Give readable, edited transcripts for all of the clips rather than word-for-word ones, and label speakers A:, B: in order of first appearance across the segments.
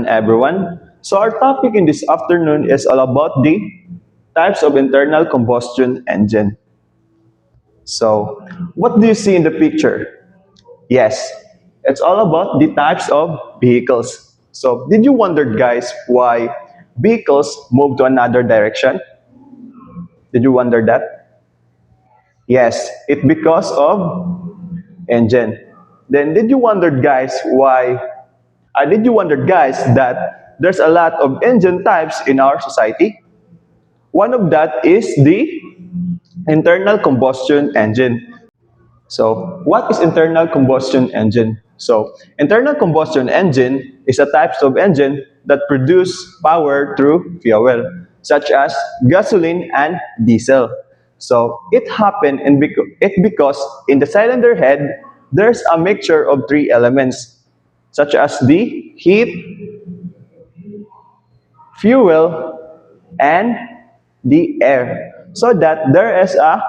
A: afternoon, everyone. So our topic in this afternoon is all about the types of internal combustion engine. So, what do you see in the picture? Yes, it's all about the types of vehicles. So, did you wonder, guys, why vehicles move to another direction? Did you wonder that? Yes, it's because of engine. Then, did you wonder, guys, that there's a lot of engine types in our society? One of that is the internal combustion engine. So, what is internal combustion engine? So, internal combustion engine is a type of engine that produce power through fuel, such as gasoline and diesel. So, it because in the cylinder head there's a mixture of three elements, such as the heat, fuel, and the air, so that there is a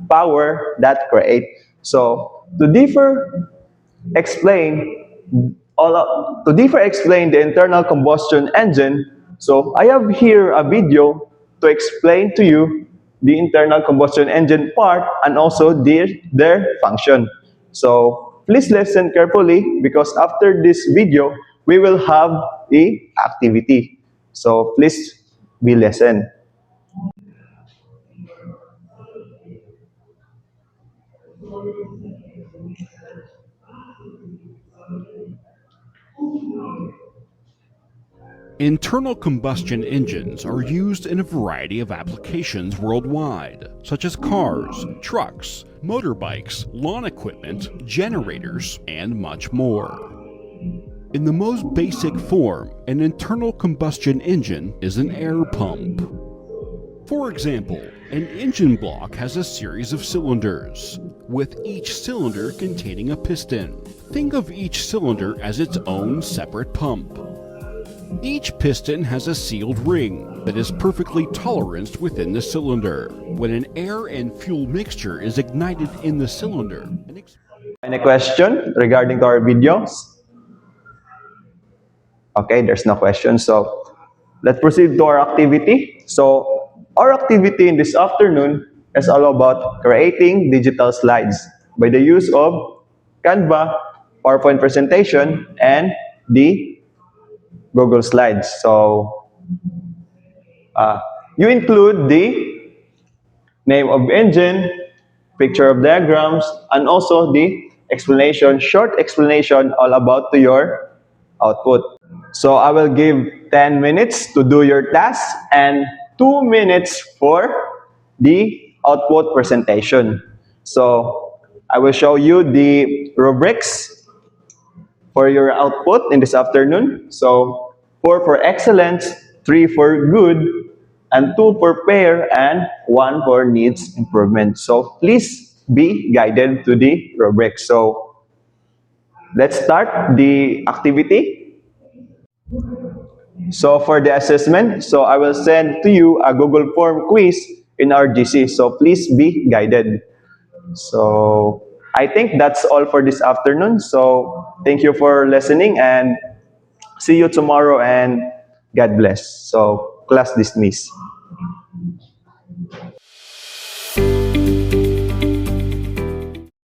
A: power that create. So explain to differ explain the internal combustion engine. So I have here a video to explain to you the internal combustion engine part and also their function. So please listen carefully because after this video we will have the activity. So please be listen.
B: Internal combustion engines are used in a variety of applications worldwide, such as cars, trucks, motorbikes, lawn equipment, generators, and much more. In the most basic form, an internal combustion engine is an air pump. For example, an engine block has a series of cylinders, with each cylinder containing a piston. Think of each cylinder as its own separate pump. Each piston has a sealed ring that is perfectly toleranced within the cylinder. When an air and fuel mixture is ignited in the cylinder,
A: Any question regarding to our videos? Okay, there's no question. So let's proceed to our activity. So our activity in this afternoon is all about creating digital slides by the use of Canva, PowerPoint presentation, and the Google Slides. So uh, you include the name of engine, picture of diagrams, and also the explanation, short explanation all about to your output. So I will give 10 minutes to do your task and 2 minutes for the output presentation. So I will show you the rubrics for your output in this afternoon. So 4 for excellence, 3 for good, and 2 for fair, and 1 for needs improvement. So please be guided to the rubric. So let's start the activity. So for the assessment, so I will send to you a Google Form quiz in our GC. So please be guided. So I think that's all for this afternoon. So thank you for listening and see you tomorrow and God bless. So class dismissed.